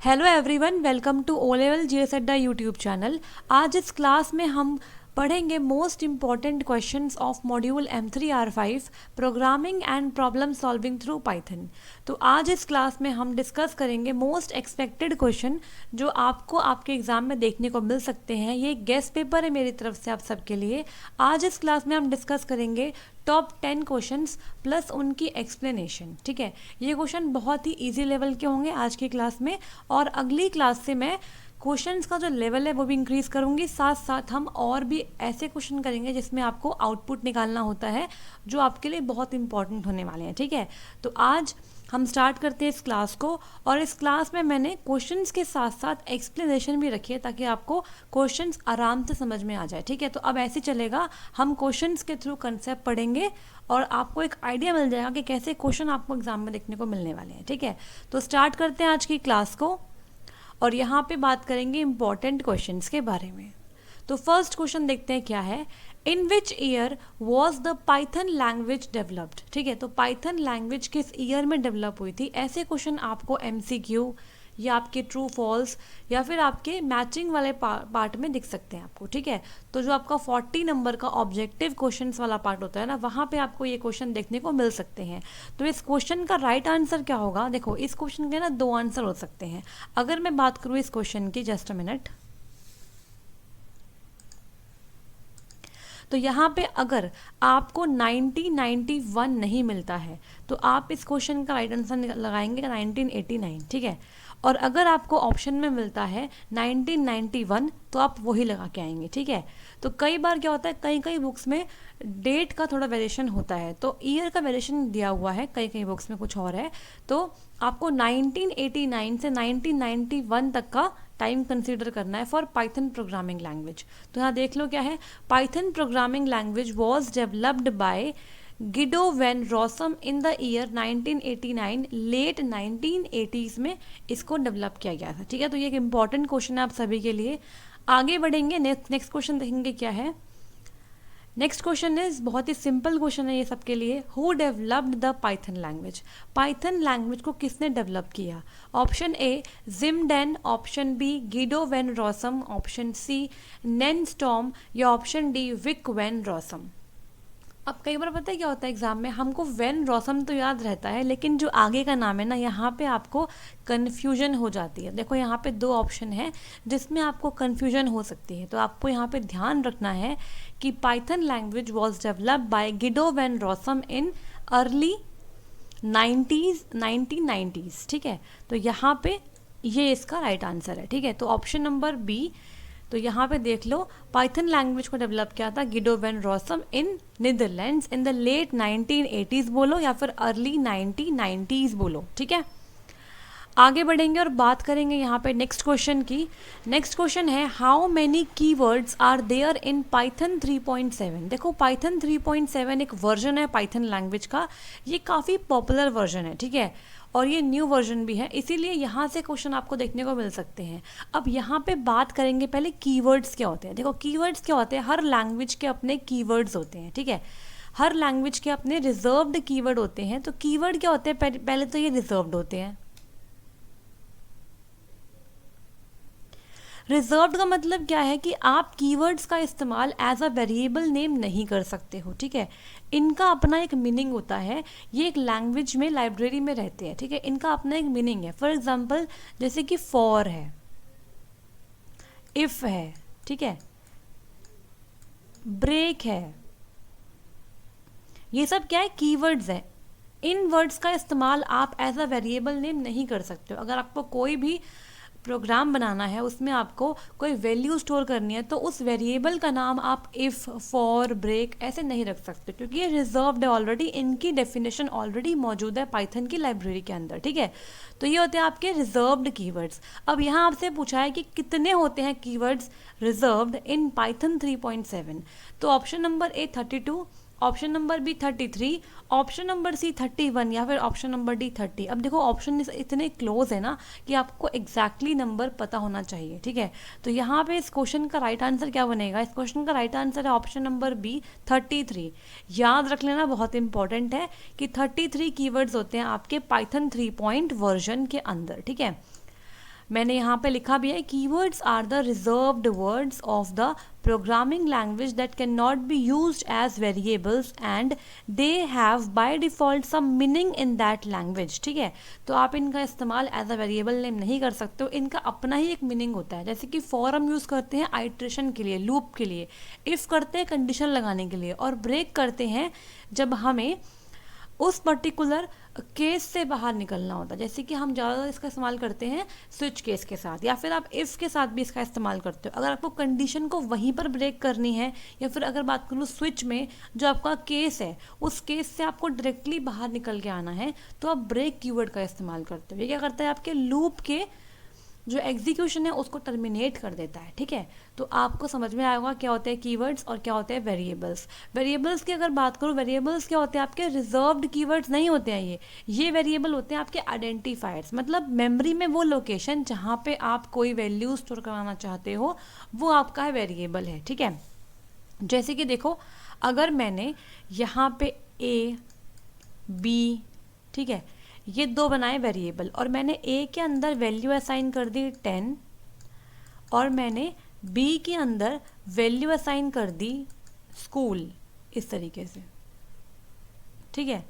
Hello everyone, welcome to O level GS Adda YouTube channel. आज इस class में हम पढ़ेंगे most important questions of module M3R5 programming and problem solving through Python. तो आज इस क्लास में हम डिस्कस करेंगे मोस्ट एक्सपेक्टेड क्वेश्चन जो आपको आपके एग्जाम में देखने को मिल सकते हैं। ये गेस्ट पेपर है मेरी तरफ से आप सबके लिए। आज इस क्लास में हम डिस्कस करेंगे टॉप 10 क्वेश्चंस प्लस उनकी एक्सप्लेनेशन। ठीक है, ये क्वेश्चन बहुत ही इजी लेवल के होंगे आज की क्लास में, और अगली क्लास से मैं क्वेश्चंस का जो लेवल है वो भी इंक्रीज करूंगी। साथ साथ हम और भी ऐसे क्वेश्चन करेंगे जिसमें आपको आउटपुट निकालना होता है जो आपके लिए बहुत इंपॉर्टेंट होने वाले हैं। ठीक है, तो आज हम स्टार्ट करते हैं इस क्लास को, और इस क्लास में मैंने क्वेश्चंस के साथ साथ एक्सप्लेनेशन भी रखी है ताकि आपको क्वेश्चंस आराम से समझ में आ जाए। ठीक है, तो अब ऐसे चलेगा, हम क्वेश्चंस के थ्रू कंसेप्ट पढ़ेंगे और आपको एक आइडिया मिल जाएगा कि कैसे क्वेश्चन आपको एग्जाम में देखने को मिलने वाले हैं। ठीक है, तो स्टार्ट करते हैं आज की क्लास को, और यहाँ पे बात करेंगे इंपॉर्टेंट क्वेश्चंस के बारे में। तो फर्स्ट क्वेश्चन देखते हैं क्या है। In which year was the Python language developed. ठीक है, तो पाइथन लैंग्वेज किस ईयर में डेवलप हुई थी। ऐसे क्वेश्चन आपको MCQ या आपके ट्रू फॉल्स या फिर आपके मैचिंग वाले पार्ट में दिख सकते हैं आपको। ठीक है, तो जो आपका 40 नंबर का ऑब्जेक्टिव क्वेश्चंस वाला पार्ट होता है ना, वहाँ पे आपको ये क्वेश्चन देखने को मिल सकते हैं। तो इस क्वेश्चन का राइट आंसर क्या होगा। देखो, इस क्वेश्चन के ना दो आंसर हो सकते हैं। अगर मैं बात करूँ इस क्वेश्चन की, जस्ट अ मिनट, तो यहाँ पे अगर आपको 1991 नहीं मिलता है तो आप इस क्वेश्चन का राइट आंसर लगाएंगे 1989। ठीक है, और अगर आपको ऑप्शन में मिलता है 1991 तो आप वही लगा के आएंगे। ठीक है, तो कई बार क्या होता है, कई कई बुक्स में डेट का थोड़ा वेरिएशन होता है, तो ईयर का वेरिएशन दिया हुआ है, कई कई बुक्स में कुछ और है, तो आपको 1989 से 1991 तक का टाइम कंसीडर करना है फॉर पाइथन प्रोग्रामिंग लैंग्वेज। तो यहाँ देख लो क्या है, Python programming language was developed by Guido van Rossum in the year 1989। Late 1980s में इसको डेवलप किया गया था। ठीक है, तो ये एक इंपॉर्टेंट क्वेश्चन है आप सभी के लिए। आगे बढ़ेंगे, नेक्स्ट क्वेश्चन देखेंगे क्या है। नेक्स्ट क्वेश्चन इज बहुत ही सिंपल क्वेश्चन है ये सबके लिए। Who developed the Python language. Python language को किसने डेवलप किया। ऑप्शन ए जिमडेन, option B Guido van Rossum, option C नेन स्टॉर्म, या option D Vic van Rossum. अब कई बार पता है क्या होता है एग्जाम में, हमको वैन रॉसम तो याद रहता है लेकिन जो आगे का नाम है ना, यहाँ पे आपको कन्फ्यूजन हो जाती है। देखो, यहाँ पे दो ऑप्शन है जिसमें आपको कन्फ्यूजन हो सकती है, तो आपको यहाँ पे ध्यान रखना है कि Python language was developed by Guido van Rossum in early 1990s। ठीक है, तो यहाँ पे ये इसका राइट आंसर है। ठीक है, तो ऑप्शन नंबर बी, तो यहाँ पे देख लो, पाइथन लैंग्वेज को डेवलप किया था Guido van Rossum in Netherlands in the late 1980s बोलो या फिर अर्ली 1990s बोलो। ठीक है, आगे बढ़ेंगे और बात करेंगे यहाँ पे नेक्स्ट क्वेश्चन की। नेक्स्ट क्वेश्चन है, how many keywords are there in Python 3.7। देखो, पाइथन 3.7 एक वर्जन है पाइथन लैंग्वेज का, ये काफ़ी पॉपुलर वर्जन है। ठीक है, और ये न्यू वर्जन भी है, इसीलिए यहाँ से क्वेश्चन आपको देखने को मिल सकते हैं। अब यहाँ पे बात करेंगे पहले कीवर्ड्स क्या होते हैं। देखो, कीवर्ड्स क्या होते हैं, हर लैंग्वेज के अपने कीवर्ड्स होते हैं। ठीक है, हर लैंग्वेज के अपने रिजर्व्ड कीवर्ड होते हैं। तो कीवर्ड क्या होते हैं, पहले तो ये रिजर्व्ड होते हैं। रिजर्व्ड का मतलब क्या है कि आप कीवर्ड्स का इस्तेमाल एज अ वेरिएबल नेम नहीं कर सकते हो। ठीक है, इनका अपना एक मीनिंग होता है, ये एक लैंग्वेज में लाइब्रेरी में रहते हैं। ठीक है, इनका अपना एक मीनिंग है। फॉर एग्जांपल जैसे कि फॉर है, इफ है, ठीक है, ब्रेक है, ये सब क्या है, कीवर्ड्स है। इन वर्ड्स का इस्तेमाल आप एज अ वेरिएबल नेम नहीं कर सकते हो। अगर आपको कोई भी प्रोग्राम बनाना है, उसमें आपको कोई वैल्यू स्टोर करनी है, तो उस वेरिएबल का नाम आप इफ़, फॉर, ब्रेक ऐसे नहीं रख सकते, क्योंकि ये रिजर्व्ड है ऑलरेडी, इनकी डेफिनेशन ऑलरेडी मौजूद है पाइथन की लाइब्रेरी के अंदर। ठीक है, तो ये होते हैं आपके रिजर्व्ड कीवर्ड्स। अब यहाँ आपसे पूछा है कि कितने होते हैं कीवर्ड्स रिजर्व्ड इन पाइथन 3.7। तो option number A 32, option number B 33, option number C 31, या फिर ऑप्शन नंबर डी 30। अब देखो, ऑप्शन इतने क्लोज है ना कि आपको एग्जैक्टली नंबर पता होना चाहिए। ठीक है, तो यहाँ पे इस क्वेश्चन का राइट आंसर क्या बनेगा। इस क्वेश्चन का राइट आंसर है ऑप्शन नंबर बी 33। याद रख लेना, बहुत इंपॉर्टेंट है कि 33 कीवर्ड्स होते हैं आपके पाइथन 3 वर्जन के अंदर। ठीक है, मैंने यहाँ पे लिखा भी है, keywords are the reserved words of the programming language that can not be used as variables and they have by default some meaning in that language. ठीक है, तो आप इनका इस्तेमाल एज अ वेरिएबल नेम नहीं कर सकते हो, इनका अपना ही एक मीनिंग होता है। जैसे कि फॉर हम यूज़ करते हैं आइट्रेशन के लिए, लूप के लिए, इफ़ करते हैं कंडीशन लगाने के लिए, और ब्रेक करते हैं जब हमें उस पर्टिकुलर केस से बाहर निकलना होता है। जैसे कि हम ज़्यादा इसका इस्तेमाल करते हैं स्विच केस के साथ, या फिर आप इफ़ के साथ भी इसका इस्तेमाल करते हो। अगर आपको कंडीशन को वहीं पर ब्रेक करनी है, या फिर अगर बात करूँ स्विच में जो आपका केस है, उस केस से आपको डायरेक्टली बाहर निकल के आना है, तो आप ब्रेक कीवर्ड का इस्तेमाल करते हो। ये क्या करता है, आपके लूप के जो एग्जीक्यूशन है उसको टर्मिनेट कर देता है। ठीक है, तो आपको समझ में आएगा क्या होते हैं कीवर्ड्स और क्या होते हैं वेरिएबल्स। वेरिएबल्स की अगर बात करूँ, वेरिएबल्स क्या होते हैं, आपके रिजर्व्ड कीवर्ड्स नहीं होते हैं। ये वेरिएबल होते हैं आपके आइडेंटिफायर्स, मतलब मेमोरी में वो लोकेशन जहाँ पे आप कोई वैल्यू स्टोर कराना चाहते हो, वो आपका है वेरिएबल है। ठीक है, जैसे कि देखो, अगर मैंने यहाँ पे ए बी, ठीक है, ये दो बनाए वेरिएबल, और मैंने ए के अंदर वैल्यू असाइन कर दी 10 और मैंने बी के अंदर वैल्यू असाइन कर दी स्कूल, इस तरीके से। ठीक है,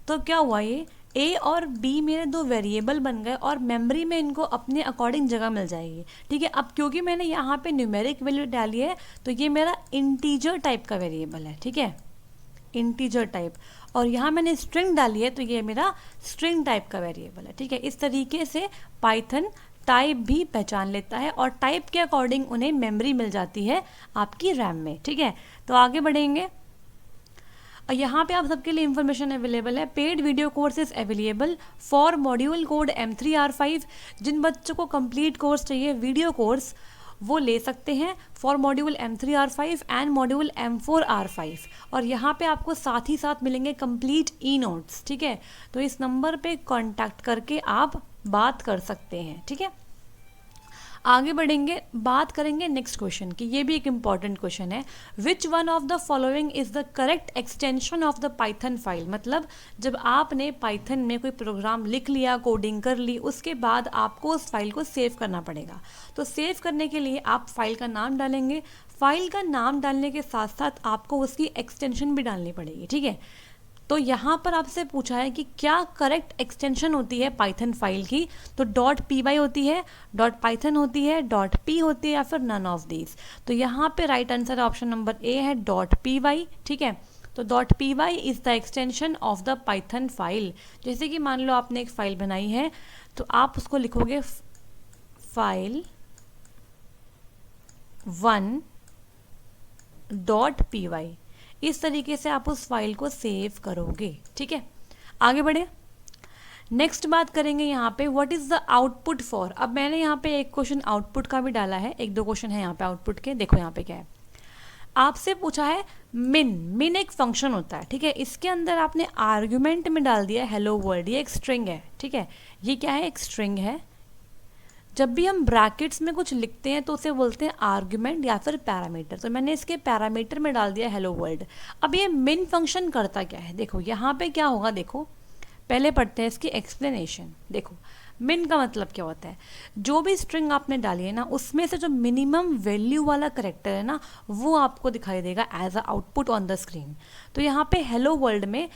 तो क्या हुआ, ये ए और बी मेरे दो वेरिएबल बन गए और मेमोरी में इनको अपने अकॉर्डिंग जगह मिल जाएगी। ठीक है, अब क्योंकि मैंने यहाँ पे न्यूमेरिक वैल्यू डाली है, तो ये मेरा इंटीजर टाइप का वेरिएबल है। ठीक है, इंटीजर टाइप, और यहाँ मैंने स्ट्रिंग डाली है, तो ये मेरा स्ट्रिंग टाइप का वेरिएबल है। ठीक है, इस तरीके से पाइथन टाइप भी पहचान लेता है और टाइप के अकॉर्डिंग उन्हें मेमोरी मिल जाती है आपकी रैम में। ठीक है, तो आगे बढ़ेंगे। यहाँ पे आप सबके लिए इंफॉर्मेशन अवेलेबल है। Paid video course is available for module code M3R5। जिन बच्चों को कंप्लीट कोर्स चाहिए, वीडियो कोर्स, वो ले सकते हैं for module M3R5 and module M4R5। और यहाँ पे आपको साथ ही साथ मिलेंगे कंप्लीट ई नोट्स। ठीक है, तो इस नंबर पे कांटेक्ट करके आप बात कर सकते हैं। ठीक है, आगे बढ़ेंगे, बात करेंगे नेक्स्ट क्वेश्चन की। ये भी एक इंपॉर्टेंट क्वेश्चन है, which one of the following is the correct extension of the Python file. मतलब जब आपने पाइथन में कोई प्रोग्राम लिख लिया, कोडिंग कर ली, उसके बाद आपको उस फाइल को सेव करना पड़ेगा। तो सेव करने के लिए आप फाइल का नाम डालेंगे, फाइल का नाम डालने के साथ साथ आपको उसकी एक्सटेंशन भी डालनी पड़ेगी। ठीक है, तो यहाँ पर आपसे पूछा है कि क्या करेक्ट एक्सटेंशन होती है पाइथन फाइल की, तो .py होती है, .python होती है, .p होती है, या फिर नन ऑफ दीज। तो यहाँ पे राइट आंसर ऑप्शन नंबर ए है .py। ठीक है, तो .py is the extension of the Python file. जैसे कि मान लो आपने एक फाइल बनाई है, तो आप उसको लिखोगे फाइल 1.py, इस तरीके से आप उस फाइल को सेव करोगे। ठीक है, आगे बढ़े, नेक्स्ट बात करेंगे यहाँ पे what is the output for. अब मैंने यहाँ पे एक क्वेश्चन आउटपुट का भी डाला है, एक दो क्वेश्चन है यहाँ पे आउटपुट के। देखो यहाँ पे क्या है, आपसे पूछा है मिन एक फंक्शन होता है। ठीक है, इसके अंदर आपने आर्ग्यूमेंट में डाल दिया हेलो वर्ल्ड, ये एक स्ट्रिंग है। ठीक है, ये क्या है, एक स्ट्रिंग है। जब भी हम ब्रैकेट्स में कुछ लिखते हैं तो उसे बोलते हैं आर्ग्यूमेंट या फिर पैरामीटर। तो मैंने इसके पैरामीटर में डाल दिया हेलो वर्ल्ड। अब ये मिन फंक्शन करता क्या है, देखो यहाँ पे क्या होगा, देखो पहले पढ़ते हैं इसकी एक्सप्लेनेशन। देखो मिन का मतलब क्या होता है, जो भी स्ट्रिंग आपने डाली है ना, उसमें से जो मिनिमम वैल्यू वाला करेक्टर है ना, वो आपको दिखाई देगा as a output on the screen. तो यहाँ पे हेलो वर्ल्ड में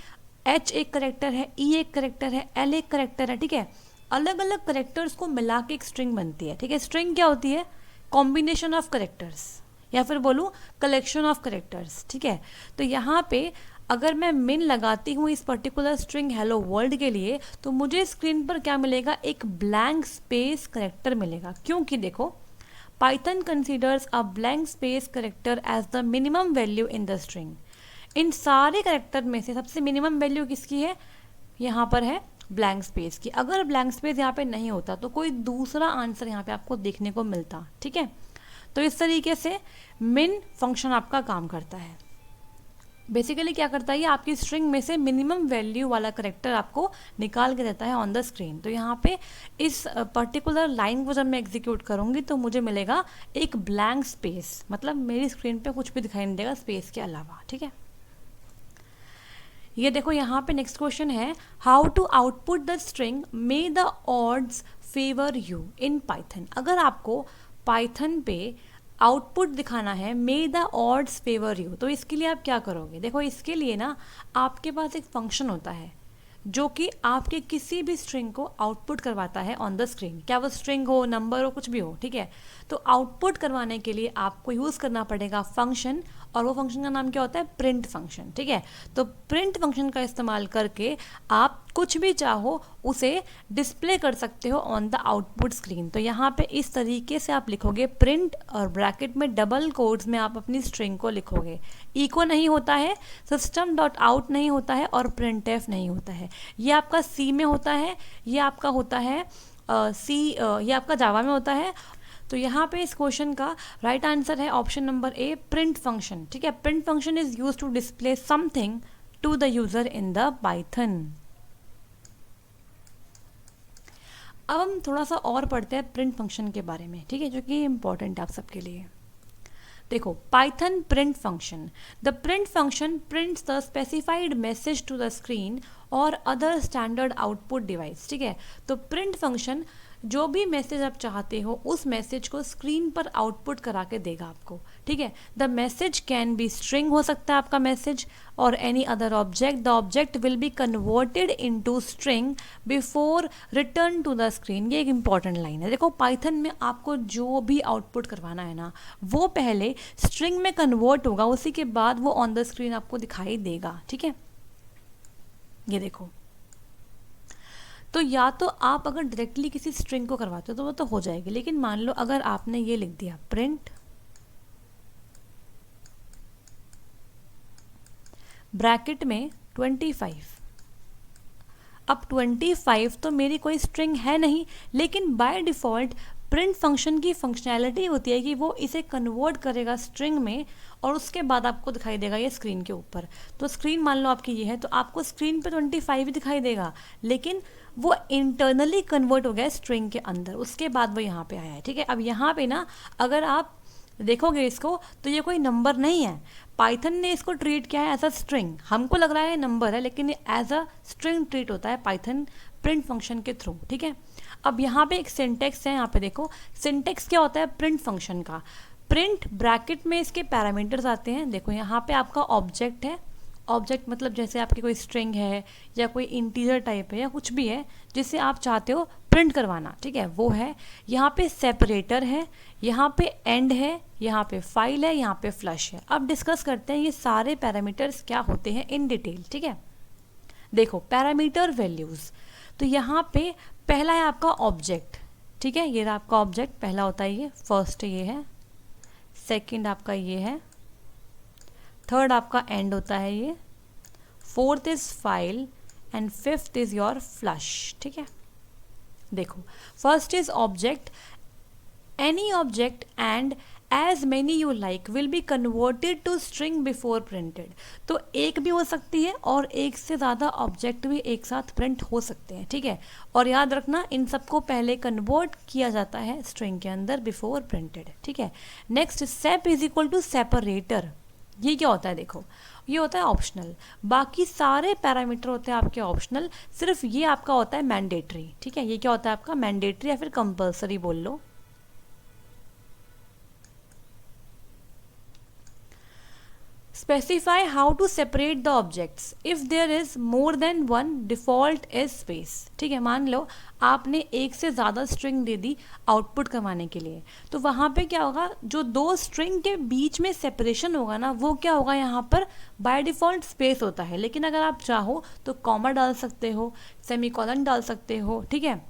H एक करेक्टर है, E एक करेक्टर है, L एक करेक्टर है। ठीक है, अलग अलग करेक्टर्स को मिला के एक स्ट्रिंग बनती है। ठीक है, स्ट्रिंग क्या होती है, कॉम्बिनेशन ऑफ करेक्टर्स, या फिर बोलूँ कलेक्शन ऑफ करेक्टर्स। ठीक है, तो यहाँ पे अगर मैं मिन लगाती हूँ इस पर्टिकुलर स्ट्रिंग हेलो वर्ल्ड के लिए, तो मुझे स्क्रीन पर क्या मिलेगा, एक ब्लैंक स्पेस करेक्टर मिलेगा। क्योंकि देखो Python considers a blank space character as the minimum value in the string. इन सारे करेक्टर में से सबसे मिनिमम वैल्यू किसकी है, यहाँ पर है ब्लैंक स्पेस की। अगर ब्लैंक स्पेस यहाँ पे नहीं होता तो कोई दूसरा आंसर यहाँ पे आपको देखने को मिलता। ठीक है, तो इस तरीके से मिन फंक्शन आपका काम करता है। बेसिकली क्या करता है, ये आपकी स्ट्रिंग में से मिनिमम वैल्यू वाला करेक्टर आपको निकाल के देता है ऑन द स्क्रीन। तो यहाँ पे इस पर्टिकुलर लाइन को जब मैं एग्जीक्यूट करूँगी तो मुझे मिलेगा एक ब्लैंक स्पेस, मतलब मेरी स्क्रीन पे कुछ भी दिखाई नहीं देगा स्पेस के अलावा। ठीक है, ये देखो यहाँ पे नेक्स्ट क्वेश्चन है, how to output the string may the odds favour you in Python. अगर आपको पाइथन पे आउटपुट दिखाना है may the odds favour you, तो इसके लिए आप क्या करोगे? देखो इसके लिए ना आपके पास एक फंक्शन होता है जो कि आपके किसी भी स्ट्रिंग को आउटपुट करवाता है ऑन द स्क्रीन, क्या वो स्ट्रिंग हो, नंबर हो, कुछ भी हो, ठीक है। तो आउटपुट करवाने के लिए आपको यूज़ करना पड़ेगा फंक्शन, और वो फंक्शन का नाम क्या होता है? प्रिंट फंक्शन, ठीक है। तो प्रिंट फंक्शन का इस्तेमाल करके आप कुछ भी चाहो उसे डिस्प्ले कर सकते हो ऑन द आउटपुट स्क्रीन। तो यहाँ पे इस तरीके से आप लिखोगे प्रिंट, और ब्रैकेट में डबल कोड्स में आप अपनी स्ट्रिंग को लिखोगे। इको नहीं होता है, सिस्टम डॉट आउट नहीं होता है, और प्रिंट एफ नहीं होता है। ये आपका सी में होता है, ये आपका होता है ये आपका जावा में होता है। तो यहाँ पे इस क्वेश्चन का राइट आंसर है option number A, print function, ठीक है। Print function is used to display something to the user in the Python. अब हम थोड़ा सा और पढ़ते हैं प्रिंट फंक्शन के बारे में, ठीक है, जो कि इंपॉर्टेंट है आप सबके लिए। देखो Python print function, the print function prints the specified message to the screen और अदर स्टैंडर्ड आउटपुट डिवाइस, ठीक है। तो प्रिंट फंक्शन जो भी मैसेज आप चाहते हो उस मैसेज को स्क्रीन पर आउटपुट करा के देगा आपको, ठीक है। The message can be string हो सकता है आपका मैसेज, और any other object. The object will be converted into string before return to the screen. ये एक इंपॉर्टेंट लाइन है। देखो पाइथन में आपको जो भी आउटपुट करवाना है ना, वो पहले स्ट्रिंग में कन्वर्ट होगा, उसी के बाद वो ऑन द स्क्रीन आपको दिखाई देगा, ठीक है। ये देखो, तो या तो आप अगर डायरेक्टली किसी स्ट्रिंग को करवाते हो तो वो तो हो जाएगी, लेकिन मान लो अगर आपने ये लिख दिया प्रिंट ब्रैकेट में 25, अब 25 तो मेरी कोई स्ट्रिंग है नहीं, लेकिन बाय डिफ़ॉल्ट प्रिंट फंक्शन की फंक्शनैलिटी होती है कि वो इसे कन्वर्ट करेगा स्ट्रिंग में, और उसके बाद आपको दिखाई देगा ये स्क्रीन के ऊपर। तो स्क्रीन मान लो आपकी ये है, तो आपको स्क्रीन पे 25 ही दिखाई देगा, लेकिन वो इंटरनली कन्वर्ट हो गया है स्ट्रिंग के अंदर, उसके बाद वो यहाँ पे आया है, ठीक है। अब यहाँ पे ना अगर आप देखोगे इसको तो ये कोई नंबर नहीं है, पाइथन ने इसको ट्रीट किया है एज अ स्ट्रिंग। हमको लग रहा है नंबर है, लेकिन ये एज अ स्ट्रिंग ट्रीट होता है पाइथन प्रिंट फंक्शन के थ्रू, ठीक है। अब यहाँ पे एक सिंटेक्स है, यहाँ पे देखो सिंटेक्स क्या होता है प्रिंट फंक्शन का। प्रिंट ब्रैकेट में इसके पैरामीटर्स आते हैं, देखो यहाँ पे आपका ऑब्जेक्ट है, ऑब्जेक्ट मतलब जैसे आपकी कोई स्ट्रिंग है या कोई इंटीजर टाइप है या कुछ भी है जिसे आप चाहते हो प्रिंट करवाना, ठीक है, वो है। यहाँ पे सेपरेटर है, यहाँ पे एंड है, यहाँ पे फाइल है, यहाँ पे फ्लश है। अब डिस्कस करते हैं ये सारे पैरामीटर्स क्या होते हैं इन डिटेल, ठीक है। देखो पैरामीटर वैल्यूज़, तो यहाँ पे पहला है आपका ऑब्जेक्ट, ठीक है, ये आपका ऑब्जेक्ट पहला होता है, ये फर्स्ट ये है, सेकंड आपका ये है, थर्ड आपका एंड होता है ये, fourth is file, and fifth is your flush, ठीक है। देखो first is object, any object and as many you like will be converted to string before printed. तो एक भी हो सकती है और एक से ज़्यादा ऑब्जेक्ट भी एक साथ प्रिंट हो सकते हैं, ठीक है। और याद रखना इन सबको पहले कन्वर्ट किया जाता है स्ट्रिंग के अंदर बिफोर प्रिंटेड, ठीक है। Next sep is equal to separator, ये क्या होता है? देखो ये होता है ऑप्शनल, बाकी सारे पैरामीटर होते हैं आपके ऑप्शनल, सिर्फ ये आपका होता है मैंडेटरी, ठीक है। ये क्या होता है आपका मैंडेटरी या फिर कंपल्सरी बोल लो। Specify how to separate the objects if there is more than one default is space, ठीक है। मान लो आपने एक से ज़्यादा स्ट्रिंग दे दी आउटपुट करवाने के लिए, तो वहाँ पे क्या होगा, जो दो स्ट्रिंग के बीच में सेपरेशन होगा ना, वो क्या होगा, यहाँ पर बाय डिफ़ॉल्ट स्पेस होता है। लेकिन अगर आप चाहो तो कॉमा डाल सकते हो, सेमीकोलन डाल सकते हो, ठीक है,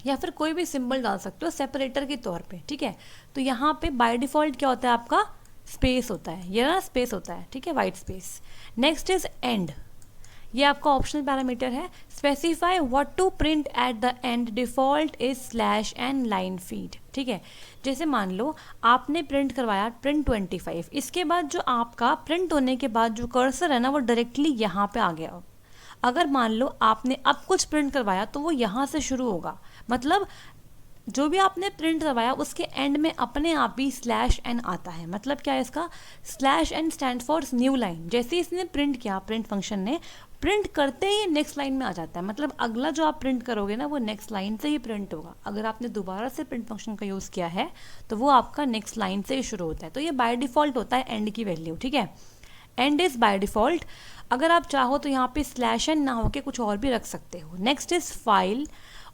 या फिर कोई भी सिंबल डाल सकते हो सेपरेटर के तौर पे, ठीक है। तो यहाँ पे बाय डिफ़ॉल्ट क्या होता है आपका स्पेस होता है, ये ना स्पेस होता है, ठीक है, white space. Next is end, ये आपका ऑप्शनल पैरामीटर है। Specify what to print at the end, default is slash end line feed, ठीक है। जैसे मान लो आपने प्रिंट करवाया प्रिंट 25, इसके बाद जो आपका प्रिंट होने के बाद जो कर्सर है ना वो डायरेक्टली यहाँ पे आ गया। अगर मान लो आपने अब कुछ प्रिंट करवाया तो वो यहाँ से शुरू होगा, मतलब जो भी आपने प्रिंट करवाया उसके एंड में अपने आप ही /n आता है। मतलब क्या है इसका, /n stand for new line. जैसे ही इसने प्रिंट किया, प्रिंट फंक्शन ने प्रिंट करते ही नेक्स्ट लाइन में आ जाता है। मतलब अगला जो आप प्रिंट करोगे ना वो नेक्स्ट लाइन से ही प्रिंट होगा। अगर आपने दोबारा से प्रिंट फंक्शन का यूज़ किया है तो वो आपका नेक्स्ट लाइन से ही शुरू होता है। तो ये बाय डिफ़ॉल्ट होता है एंड की वैल्यू, ठीक है। And is by default. अगर आप चाहो तो यहाँ पे /n ना होके कुछ और भी रख सकते हो। नेक्स्ट इज़ फाइल,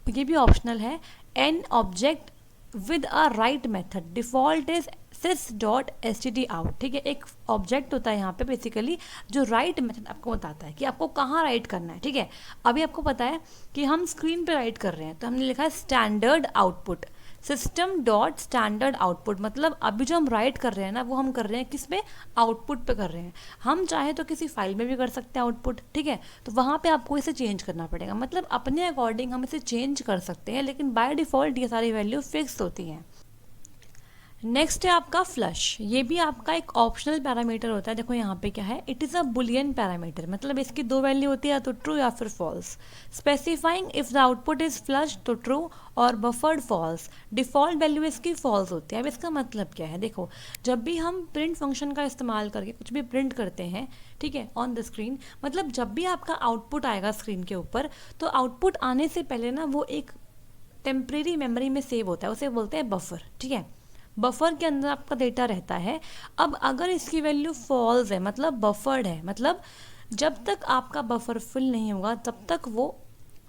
ये भी ऑप्शनल है। An object with a right method, default is sys.stdout, ठीक है। एक ऑब्जेक्ट होता है यहाँ पे बेसिकली जो राइट मेथड आपको बताता है कि आपको कहाँ राइट करना है, ठीक है। अभी आपको पता है कि हम स्क्रीन पे राइट कर रहे हैं तो हमने लिखा है स्टैंडर्ड आउटपुट, system.standard-output। मतलब अभी जो हम राइट कर रहे हैं ना वो हम कर रहे हैं किस पे, आउटपुट पे कर रहे हैं। हम चाहे तो किसी फाइल में भी कर सकते हैं आउटपुट, ठीक है। तो वहाँ पे आपको इसे चेंज करना पड़ेगा। मतलब अपने अकॉर्डिंग हम इसे चेंज कर सकते हैं, लेकिन बाय डिफ़ॉल्ट ये सारी वैल्यू फिक्स होती हैं। नेक्स्ट है आपका फ्लश। ये भी आपका एक ऑप्शनल पैरामीटर होता है। देखो यहाँ पे क्या है, it is a Boolean parameter. मतलब इसकी दो वैल्यू होती है, या तो ट्रू या फिर false. Specifying if the output is flush तो ट्रू और बफर्ड फॉल्स। डिफ़ॉल्ट वैल्यू इसकी फॉल्स होती है। अब इसका मतलब क्या है, देखो जब भी हम प्रिंट फंक्शन का इस्तेमाल करके कुछ भी प्रिंट करते हैं, ठीक है, ऑन द स्क्रीन, मतलब जब भी आपका आउटपुट आएगा स्क्रीन के ऊपर तो आउटपुट आने से पहले ना वो एक टेम्परेरी मेमोरी में सेव होता है, उसे बोलते हैं बफर, ठीक है। बफर के अंदर आपका डेटा रहता है। अब अगर इसकी वैल्यू फॉल्स है मतलब बफर्ड है, मतलब जब तक आपका बफर फिल नहीं होगा तब तक वो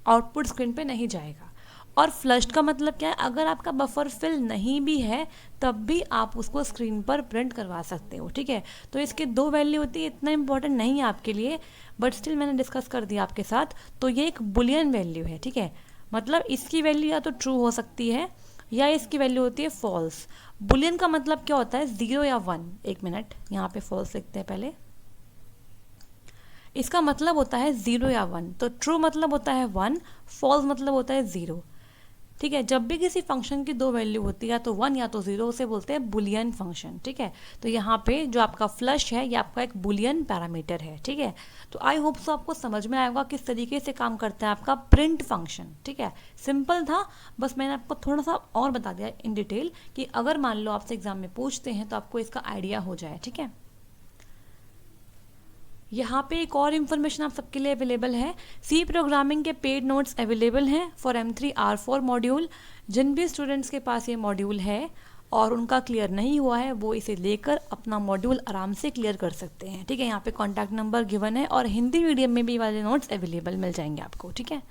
आउटपुट स्क्रीन पे नहीं जाएगा। और फ्लश्ड का मतलब क्या है, अगर आपका बफर फिल नहीं भी है तब भी आप उसको स्क्रीन पर प्रिंट करवा सकते हो, ठीक है। तो इसके दो वैल्यू होती है, इतना इंपॉर्टेंट नहीं है आपके लिए, बट स्टिल मैंने डिस्कस कर दिया आपके साथ। तो ये एक बुलियन वैल्यू है, ठीक है। मतलब इसकी वैल्यू या तो ट्रू हो सकती है या इसकी वैल्यू होती है फॉल्स। बुलियन का मतलब क्या होता है, 0 या 1। एक मिनट, यहाँ पे फॉल्स लिखते हैं पहले। इसका मतलब होता है 0 या 1। तो ट्रू मतलब होता है 1, फॉल्स मतलब होता है 0, ठीक है। जब भी किसी फंक्शन की दो वैल्यू होती है, या तो 1 या तो 0, उसे बोलते हैं बुलियन फंक्शन, ठीक है। तो यहाँ पे जो आपका फ्लश है ये आपका एक बुलियन पैरामीटर है, ठीक है। तो आई होप सो आपको समझ में आएगा किस तरीके से काम करता है आपका प्रिंट फंक्शन, ठीक है। सिंपल था, बस मैंने आपको थोड़ा सा और बता दिया इन डिटेल कि अगर मान लो आपसे एग्जाम में पूछते हैं तो आपको इसका आइडिया हो जाए, ठीक है। यहाँ पे एक और इन्फॉर्मेशन आप सबके लिए अवेलेबल है। सी प्रोग्रामिंग के पेड नोट्स अवेलेबल हैं फॉर M3R4 मॉड्यूल। जिन भी स्टूडेंट्स के पास ये मॉड्यूल है और उनका क्लियर नहीं हुआ है वो इसे लेकर अपना मॉड्यूल आराम से क्लियर कर सकते हैं, ठीक है। यहाँ पे कॉन्टैक्ट नंबर गिवन है और हिंदी मीडियम में भी वाले नोट्स अवेलेबल मिल जाएंगे आपको, ठीक है।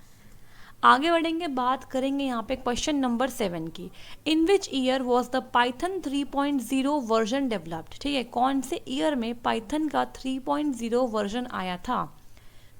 आगे बढ़ेंगे, बात करेंगे यहाँ पे क्वेश्चन नंबर 7 की। In which year was the Python 3.0 version developed, ठीक है। कौन से ईयर में पाइथन का 3.0 वर्जन आया था।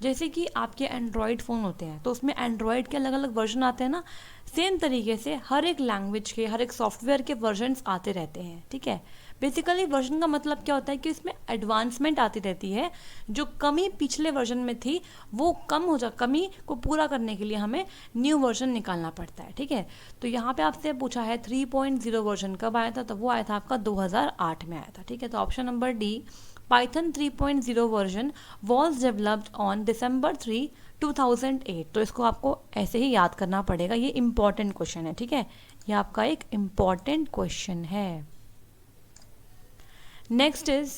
जैसे कि आपके एंड्रॉयड फ़ोन होते हैं तो उसमें एंड्रॉयड के अलग अलग वर्जन आते हैं ना, सेम तरीके से हर एक लैंग्वेज के, हर एक सॉफ्टवेयर के वर्जन्स आते रहते हैं, ठीक है। बेसिकली वर्जन का मतलब क्या होता है कि इसमें एडवांसमेंट आती रहती है। जो कमी पिछले वर्जन में थी वो कमी को पूरा करने के लिए हमें न्यू वर्जन निकालना पड़ता है, ठीक है। तो यहाँ पे आपसे पूछा है 3.0 वर्जन कब आया था, तो वो आया था आपका 2008 में आया था, ठीक है। तो option number D, Python 3.0 version was developed on December 3, 2008। तो इसको आपको ऐसे ही याद करना पड़ेगा, ये इंपॉर्टेंट क्वेश्चन है, ठीक है। ये आपका एक इम्पॉर्टेंट क्वेश्चन है। Next is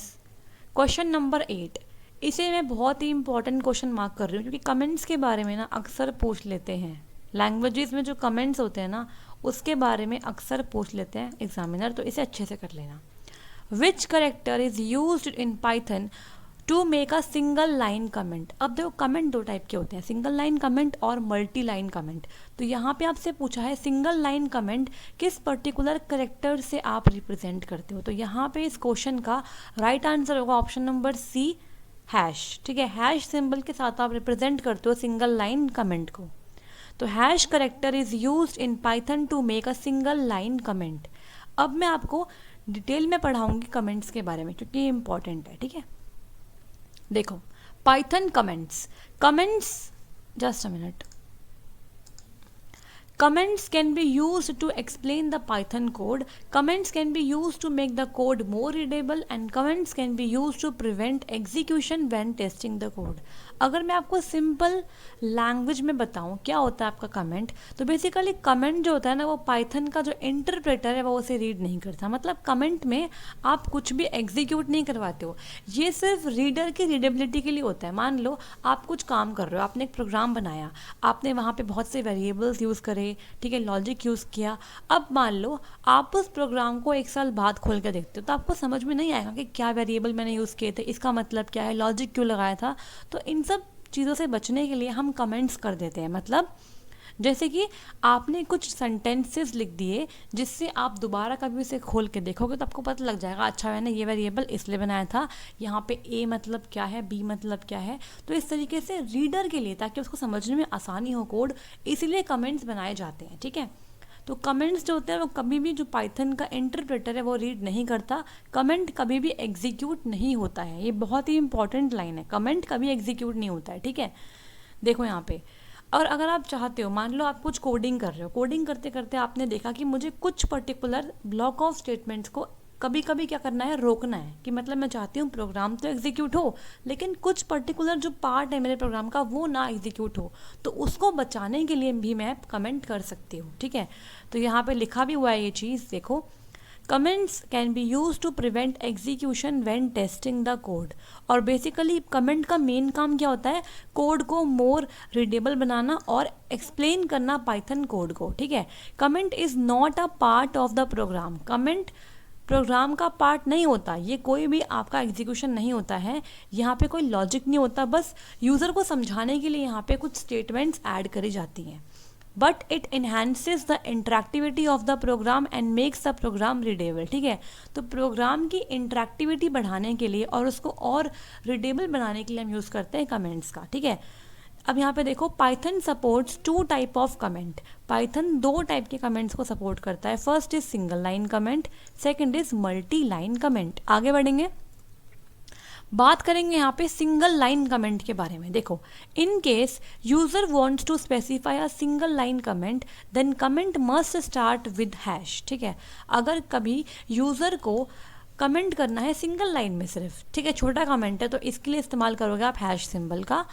question number 8। इसे मैं बहुत ही इंपॉर्टेंट क्वेश्चन मार्क कर रही हूँ क्योंकि कमेंट्स के बारे में ना अक्सर पूछ लेते हैं। लैंग्वेजेस में जो कमेंट्स होते हैं ना उसके बारे में अक्सर पूछ लेते हैं एग्जामिनर, तो इसे अच्छे से कर लेना। Which character is used in Python to make a single line comment. अब देखो कमेंट दो टाइप के होते हैं, सिंगल लाइन कमेंट और मल्टी लाइन कमेंट। तो यहाँ पे आपसे पूछा है सिंगल लाइन कमेंट किस पर्टिकुलर करेक्टर से आप रिप्रेजेंट करते हो। तो यहाँ पे इस क्वेश्चन का राइट आंसर होगा ऑप्शन नंबर सी, हैश, ठीक है। हैश सिंबल के साथ आप रिप्रेजेंट करते हो सिंगल लाइन कमेंट को। तो hash character is used in Python to make a single line comment. अब मैं आपको डिटेल में पढ़ाऊंगी कमेंट्स के बारे में क्योंकि ये इंपॉर्टेंट है, ठीक है। देखो Python comments just a minute. Comments can be used to explain the Python code. Comments can be used to make the code more readable and comments can be used to prevent execution when testing the code. अगर मैं आपको simple language में बताऊं क्या होता है आपका comment, तो बेसिकली कमेंट जो होता है ना वो पाइथन का जो इंटरप्रेटर है वो उसे रीड नहीं करता। मतलब कमेंट में आप कुछ भी एग्जीक्यूट नहीं करवाते हो, ये सिर्फ रीडर की रीडेबिलिटी के लिए होता है। मान लो आप कुछ काम कर रहे हो, आपने एक प्रोग्राम बनाया, आपने वहाँ पे बहुत से वेरिएबल्स यूज़ करे, ठीक है, लॉजिक यूज़ किया। अब मान लो आप उस प्रोग्राम को 1 साल बाद खोल कर देखते हो तो आपको समझ में नहीं आएगा कि क्या वेरिएबल मैंने यूज़ किए थे, इसका मतलब क्या है, लॉजिक क्यों लगाया था। तो इन सब चीज़ों से बचने के लिए हम कमेंट्स कर देते हैं। मतलब जैसे कि आपने कुछ सेंटेंसेस लिख दिए जिससे आप दोबारा कभी उसे खोल के देखोगे तो आपको पता लग जाएगा, अच्छा मैंने ये वेरिएबल इसलिए बनाया था, यहाँ पे ए मतलब क्या है, बी मतलब क्या है। तो इस तरीके से रीडर के लिए, ताकि उसको समझने में आसानी हो कोड, इसीलिए कमेंट्स बनाए जाते हैं, ठीक है। तो कमेंट्स जो होते हैं वो कभी भी, जो पाइथन का इंटरप्रेटर है वो रीड नहीं करता। कमेंट कभी भी एग्जीक्यूट नहीं होता है, ये बहुत ही इंपॉर्टेंट लाइन है, कमेंट कभी एग्जीक्यूट नहीं होता है, ठीक है। देखो यहाँ पे, और अगर आप चाहते हो, मान लो आप कुछ कोडिंग कर रहे हो, कोडिंग करते करते आपने देखा कि मुझे कुछ पर्टिकुलर ब्लॉक ऑफ स्टेटमेंट्स को कभी कभी क्या करना है, रोकना है। कि मतलब मैं चाहती हूँ प्रोग्राम तो एग्जीक्यूट हो लेकिन कुछ पर्टिकुलर जो पार्ट है मेरे प्रोग्राम का वो ना एग्जीक्यूट हो, तो उसको बचाने के लिए भी मैं कमेंट कर सकती हूँ, ठीक है। तो यहाँ पे लिखा भी हुआ है ये चीज़, देखो, comments can be use to prevent execution when testing the code. और बेसिकली कमेंट का मेन काम क्या होता है, कोड को मोर रीडेबल बनाना और एक्सप्लेन करना पाइथन कोड को, ठीक है। Comment is not a part of the program, comment program का पार्ट नहीं होता, ये कोई भी आपका एग्जीक्यूशन नहीं होता है, यहाँ पे कोई लॉजिक नहीं होता, बस यूज़र को समझाने के लिए यहाँ पे कुछ स्टेटमेंट्स ऐड करी जाती हैं। But it enhances the interactivity of the program and makes the program readable, ठीक है। तो प्रोग्राम की इंटरेक्टिविटी बढ़ाने के लिए और उसको और रीडेबल बनाने के लिए हम यूज़ करते हैं कमेंट्स का, ठीक है। अब यहाँ पे देखो, Python supports 2 type of comment. Python 2 type के कमेंट्स को सपोर्ट करता है। First is single line comment, second is multi line comment. आगे बढ़ेंगे, बात करेंगे यहाँ पे सिंगल लाइन कमेंट के बारे में। देखो, in case user wants to specify a single line comment then comment must start with hash, ठीक है। अगर कभी यूजर को कमेंट करना है सिंगल लाइन में सिर्फ, ठीक है, छोटा कमेंट है, तो इसके लिए इस्तेमाल करोगे आप हैश सिंबल का।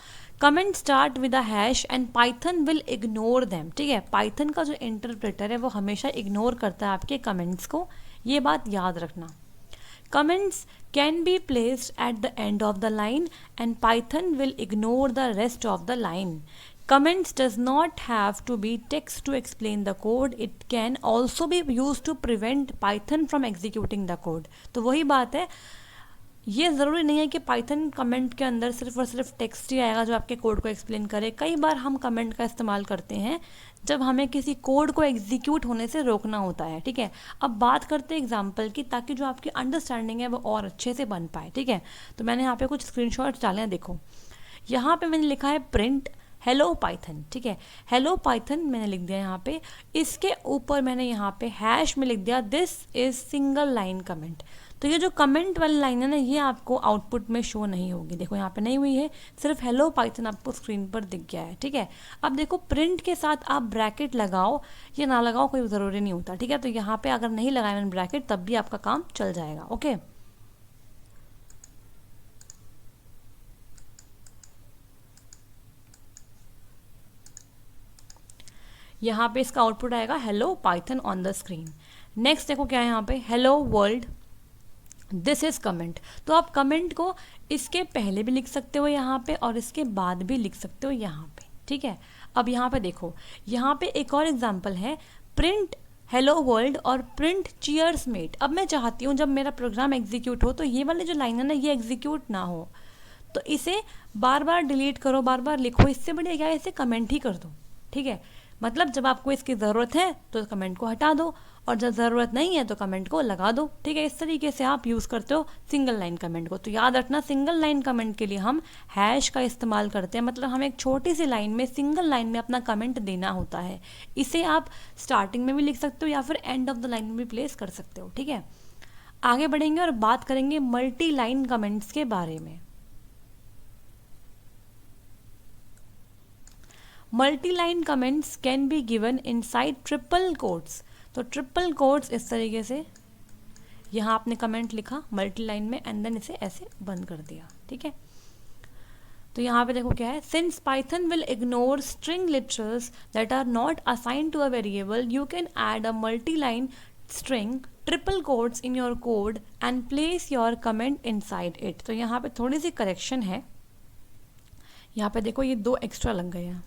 Comment start with a hash and Python will ignore them, ठीक है। पाइथन का जो इंटरप्रेटर है वो हमेशा इग्नोर करता है आपके कमेंट्स को, ये बात याद रखना। Comments can be placed at the end of the line and Python will ignore the rest of the line. Comments does not have to be text to explain the code. It can also be used to prevent Python from executing the code. तो वही बात है, ये ज़रूरी नहीं है कि Python comment के अंदर सिर्फ और सिर्फ टेक्स्ट ही आएगा जो आपके कोड को एक्सप्लेन करे। कई बार हम कमेंट का इस्तेमाल करते हैं जब हमें किसी कोड को एग्जीक्यूट होने से रोकना होता है, ठीक है। अब बात करते हैं एग्जांपल की, ताकि जो आपकी अंडरस्टैंडिंग है वो और अच्छे से बन पाए, ठीक है। तो मैंने यहाँ पे कुछ स्क्रीनशॉट्स डाले हैं, देखो यहाँ पे मैंने लिखा है प्रिंट हेलो पाइथन, ठीक है। हेलो पाइथन मैंने लिख दिया यहाँ पे, इसके ऊपर मैंने यहाँ पे हैश में लिख दिया this is single line comment. तो ये जो कमेंट वाली लाइन है ना, ये आपको आउटपुट में शो नहीं होगी, देखो यहाँ पे नहीं हुई है, सिर्फ हेलो पाइथन आपको स्क्रीन पर दिख गया है, ठीक है। अब देखो, प्रिंट के साथ आप ब्रैकेट लगाओ या ना लगाओ कोई ज़रूरी नहीं होता, ठीक है। तो यहाँ पे अगर नहीं लगाया मैंने ब्रैकेट तब भी आपका काम चल जाएगा, ओके। यहाँ पे इसका आउटपुट आएगा hello Python on the screen. Next देखो क्या है यहाँ पे, hello world this is comment. तो आप कमेंट को इसके पहले भी लिख सकते हो यहाँ पे और इसके बाद भी लिख सकते हो यहाँ पे, ठीक है। अब यहाँ पे देखो, यहाँ पे एक और एग्जांपल है, प्रिंट हेलो वर्ल्ड और प्रिंट चीयर्स मेट। अब मैं चाहती हूँ जब मेरा प्रोग्राम एग्जीक्यूट हो तो ये वाली जो लाइन है ना, ये एग्जीक्यूट ना हो, तो इसे बार बार डिलीट करो, बार बार लिखो, इससे बढ़िया क्या है, इसे कमेंट ही कर दो, ठीक है। मतलब जब आपको इसकी ज़रूरत है तो कमेंट को हटा दो और जब ज़रूरत नहीं है तो कमेंट को लगा दो, ठीक है। इस तरीके से आप यूज़ करते हो सिंगल लाइन कमेंट को। तो याद रखना, सिंगल लाइन कमेंट के लिए हम हैश का इस्तेमाल करते हैं। मतलब हमें एक छोटी सी लाइन में, सिंगल लाइन में अपना कमेंट देना होता है। इसे आप स्टार्टिंग में भी लिख सकते हो या फिर एंड ऑफ द लाइन में भी प्लेस कर सकते हो, ठीक है। आगे बढ़ेंगे और बात करेंगे मल्टी लाइन कमेंट्स के बारे में। Multi line comments can be given inside triple quotes. तो ट्रिपल कोट्स इस तरीके से, यहाँ आपने कमेंट लिखा मल्टी लाइन में एंड देन इसे ऐसे बंद कर दिया, ठीक है। तो यहाँ पे देखो क्या है, since Python will ignore string literals that are not assign to a variable, you can add a multi line string triple quotes in your code and place your comment inside it. तो यहाँ पे थोड़ी सी correction है, यहाँ पे देखो ये 2 extra लग गए हैं,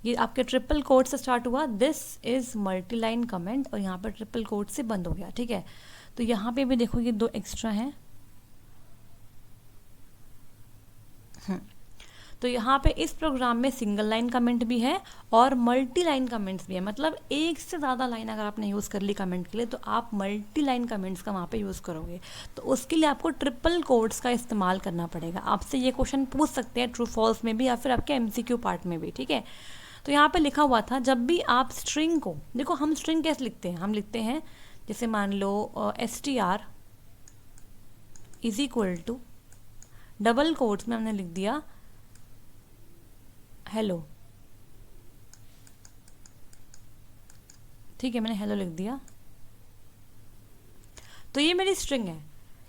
ये आपके ट्रिपल कोट से स्टार्ट हुआ, this is multi line comment, और यहाँ पर ट्रिपल कोट से बंद हो गया, ठीक है। तो यहाँ पे भी देखो ये 2 एक्स्ट्रा हैं। तो यहाँ पे इस प्रोग्राम में सिंगल लाइन कमेंट भी है और मल्टी लाइन कमेंट्स भी है, मतलब एक से ज़्यादा लाइन अगर आपने यूज़ कर ली कमेंट के लिए तो आप मल्टी लाइन कमेंट्स का वहाँ पे यूज़ करोगे, तो उसके लिए आपको ट्रिपल कोट्स का इस्तेमाल करना पड़ेगा। आपसे ये क्वेश्चन पूछ सकते हैं ट्रू फॉल्स में भी या फिर आपके MCQ पार्ट में भी, ठीक है। तो यहाँ पे लिखा हुआ था, जब भी आप स्ट्रिंग को, देखो हम स्ट्रिंग कैसे लिखते हैं, हम लिखते हैं जैसे मान लो str is equal to double quotes में हमने लिख दिया हेलो, ठीक है, मैंने हेलो लिख दिया, तो ये मेरी स्ट्रिंग है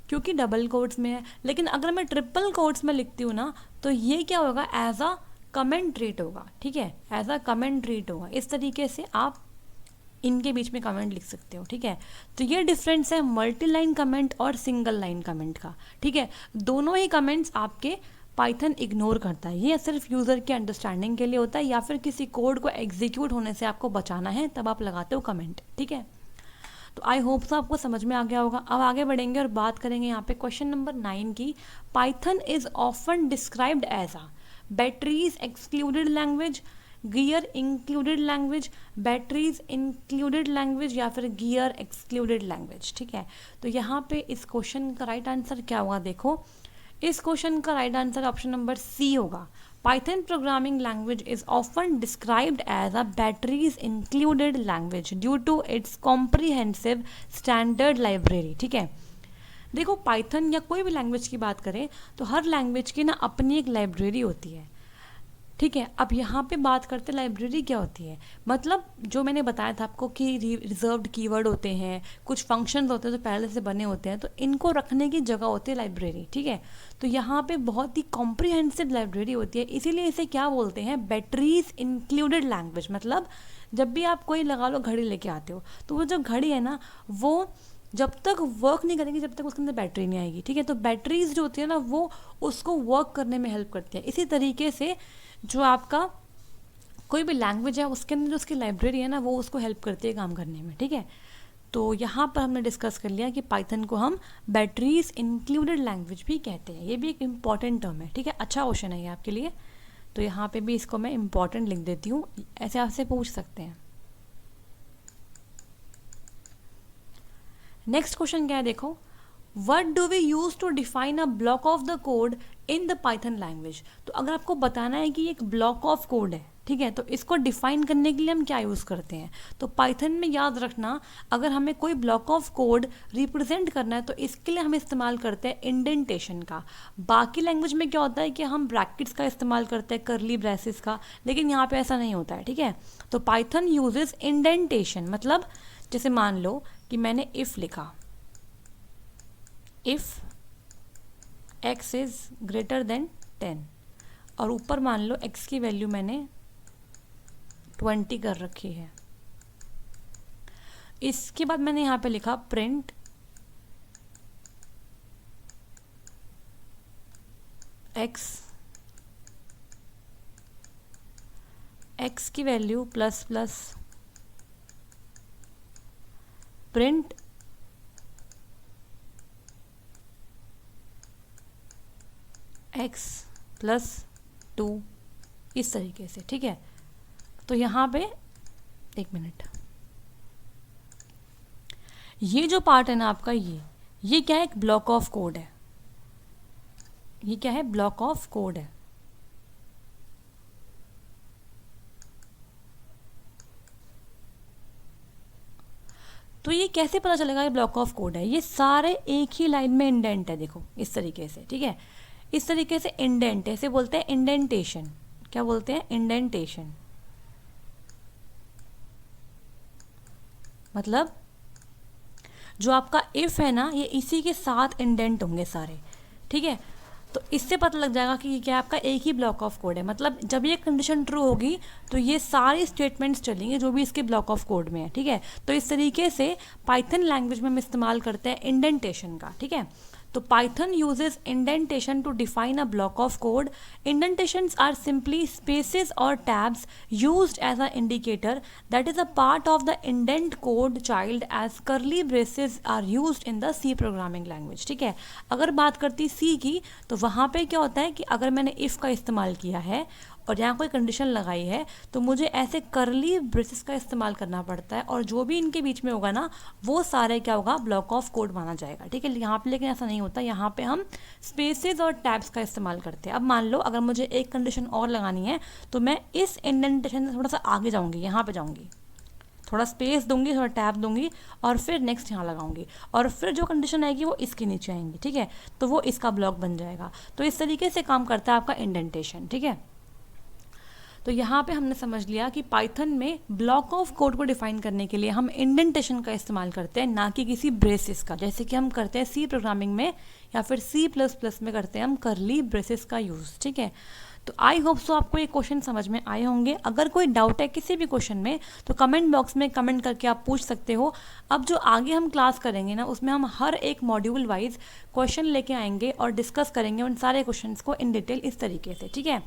क्योंकि डबल कोट्स में है। लेकिन अगर मैं ट्रिपल कोट्स में लिखती हूँ ना, तो ये क्या होगा, एज अ कमेंट ट्रीट होगा, ठीक है, एज अ कमेंट ट्रीट होगा। इस तरीके से आप इनके बीच में कमेंट लिख सकते हो, ठीक है। तो ये डिफरेंस है मल्टी लाइन कमेंट और सिंगल लाइन कमेंट का, ठीक है। दोनों ही कमेंट्स आपके पाइथन इग्नोर करता है, ये सिर्फ यूज़र के अंडरस्टैंडिंग के लिए होता है, या फिर किसी कोड को एग्जीक्यूट होने से आपको बचाना है तब आप लगाते हो कमेंट, ठीक है। तो आई होप सो आपको समझ में आ गया होगा। अब आगे बढ़ेंगे और बात करेंगे यहाँ पे क्वेश्चन नंबर 9 की। Python is often described as a batteries excluded language, gear included language, batteries included language, या फिर गियर एक्सक्लूडेड लैंग्वेज, ठीक है। तो यहाँ पे इस क्वेश्चन का राइट आंसर क्या होगा, देखो इस क्वेश्चन का right answer option number C होगा। Python programming language is often described as a batteries included language due to its comprehensive standard library, ठीक है। देखो पाइथन या कोई भी लैंग्वेज की बात करें तो हर लैंग्वेज की ना अपनी एक लाइब्रेरी होती है, ठीक है। अब यहाँ पे बात करते हैं लाइब्रेरी क्या होती है, मतलब जो मैंने बताया था आपको कि रिजर्व्ड कीवर्ड होते हैं, कुछ फंक्शंस होते हैं जो पहले से बने होते हैं, तो इनको रखने की जगह होती है लाइब्रेरी, ठीक है। तो यहाँ पे बहुत ही कॉम्प्रिहेंसिव लाइब्रेरी होती है, इसीलिए इसे क्या बोलते हैं, बैटरीज इंक्लूडेड लैंग्वेज। मतलब जब भी आप कोई लगा लो घड़ी लेके आते हो, तो वो जो घड़ी है ना वो जब तक वर्क नहीं करेंगी जब तक उसके अंदर बैटरी नहीं आएगी, ठीक है। तो बैटरीज जो होती है ना वो उसको वर्क करने में हेल्प करती है। इसी तरीके से जो आपका कोई भी लैंग्वेज है उसके अंदर जो उसकी लाइब्रेरी है ना वो उसको हेल्प करती है काम करने में, ठीक है। तो यहाँ पर हमने डिस्कस कर लिया कि पाइथन को हम बैटरीज इंक्लूडेड लैंग्वेज भी कहते हैं, ये भी एक इम्पॉर्टेंट टर्म है, ठीक है। अच्छा क्वेश्चन है ये आपके लिए, तो यहाँ पे भी इसको मैं इम्पॉर्टेंट लिख देती हूँ, ऐसे आपसे पूछ सकते हैं। नेक्स्ट क्वेश्चन क्या है, देखो What do we use to define a block of the code in the Python language? तो अगर आपको बताना है कि ये एक ब्लॉक ऑफ कोड है, ठीक है, तो इसको डिफाइन करने के लिए हम क्या यूज़ करते हैं, तो पाइथन में याद रखना अगर हमें कोई ब्लॉक ऑफ कोड रिप्रेजेंट करना है तो इसके लिए हम इस्तेमाल करते हैं इंडेंटेशन का। बाकी लैंग्वेज में क्या होता है कि हम ब्रैकेट्स का इस्तेमाल करते हैं, करली ब्रेसेस का, लेकिन यहाँ पे ऐसा नहीं होता है, ठीक है। तो पाइथन यूजेस इंडेंटेशन, मतलब जैसे मान लो कि मैंने इफ़ लिखा, if x is greater than 10 और ऊपर मान लो x की वैल्यू मैंने 20 कर रखी है। इसके बाद मैंने यहाँ पे लिखा प्रिंट x की value plus plus print x plus 2, इस तरीके से, ठीक है। तो यहाँ पे एक मिनट, ये जो पार्ट है ना आपका, ये क्या है, एक ब्लॉक ऑफ कोड है। ये क्या है, ब्लॉक ऑफ कोड है। तो ये कैसे पता चलेगा ये ब्लॉक ऑफ कोड है, ये सारे एक ही लाइन में इंडेंट है, देखो इस तरीके से, ठीक है। इस तरीके से इंडेंट, ऐसे बोलते हैं इंडेंटेशन, क्या बोलते हैं, इंडेंटेशन। मतलब जो आपका इफ़ है ना, ये इसी के साथ इंडेंट होंगे सारे, ठीक है। तो इससे पता लग जाएगा कि ये क्या आपका एक ही ब्लॉक ऑफ कोड है। मतलब जब ये कंडीशन ट्रू होगी तो ये सारी स्टेटमेंट्स चलेंगे जो भी इसके ब्लॉक ऑफ कोड में है, ठीक है। तो इस तरीके से पाइथन लैंग्वेज में हम इस्तेमाल करते हैं इंडेंटेशन का, ठीक है। तो Python uses indentation to define a block of code. Indentations are simply spaces or tabs used as an indicator that is a part of the indent code child as curly braces are used in the C programming language. ठीक है, अगर बात करती C की तो वहाँ पे क्या होता है कि अगर मैंने if का इस्तेमाल किया है और यहाँ कोई कंडीशन लगाई है तो मुझे ऐसे करली ब्रेसेस का इस्तेमाल करना पड़ता है, और जो भी इनके बीच में होगा ना वो सारे क्या होगा, ब्लॉक ऑफ कोड माना जाएगा, ठीक है। यहाँ पे लेकिन ऐसा नहीं होता, यहाँ पे हम स्पेसेस और टैब्स का इस्तेमाल करते हैं। अब मान लो अगर मुझे एक कंडीशन और लगानी है तो मैं इस इंडेंटेशन से थोड़ा सा आगे जाऊँगी, यहाँ पर जाऊँगी, थोड़ा स्पेस दूंगी, थोड़ा टैब दूंगी और फिर नेक्स्ट यहाँ लगाऊंगी, और फिर जो कंडीशन आएगी वो इसके नीचे आएंगी, ठीक है। तो वो इसका ब्लॉक बन जाएगा। तो इस तरीके से काम करता है आपका इंडेंटेशन, ठीक है। तो यहाँ पे हमने समझ लिया कि पाइथन में ब्लॉक ऑफ कोड को डिफाइन करने के लिए हम इंडेंटेशन का इस्तेमाल करते हैं, ना कि किसी ब्रेसेस का, जैसे कि हम करते हैं सी प्रोग्रामिंग में या फिर C++ में करते हैं हम करली ब्रेसेस का यूज़, ठीक है। तो आई होप सो आपको ये क्वेश्चन समझ में आए होंगे। अगर कोई डाउट है किसी भी क्वेश्चन में तो कमेंट बॉक्स में कमेंट करके आप पूछ सकते हो। अब जो आगे हम क्लास करेंगे ना उसमें हम हर एक मॉड्यूल वाइज क्वेश्चन लेके आएंगे और डिस्कस करेंगे उन सारे क्वेश्चंस को इन डिटेल इस तरीके से, ठीक है।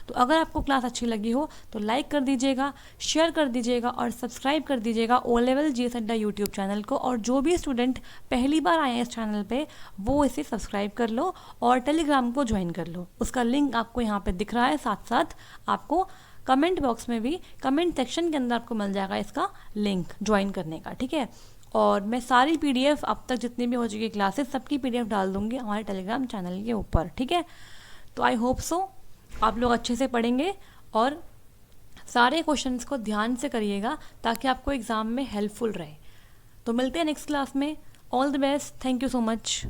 तो अगर आपको क्लास अच्छी लगी हो तो लाइक कर दीजिएगा, शेयर कर दीजिएगा और सब्सक्राइब कर दीजिएगा ओ लेवल GS अड्डा यूट्यूब चैनल को। और जो भी स्टूडेंट पहली बार आए हैं इस चैनल पे वो इसे सब्सक्राइब कर लो और टेलीग्राम को ज्वाइन कर लो। उसका लिंक आपको यहाँ पे दिख रहा है, साथ साथ आपको कमेंट बॉक्स में भी कमेंट सेक्शन के अंदर आपको मिल जाएगा इसका लिंक ज्वाइन करने का, ठीक है। और मैं सारी PDF अब तक जितनी भी हो चुकी क्लासेस सबकी PDF डाल दूँगी हमारे टेलीग्राम चैनल के ऊपर, ठीक है। तो आई होप सो आप लोग अच्छे से पढ़ेंगे और सारे क्वेश्चंस को ध्यान से करिएगा ताकि आपको एग्ज़ाम में हेल्पफुल रहे। तो मिलते हैं नेक्स्ट क्लास में। All the best, thank you so much.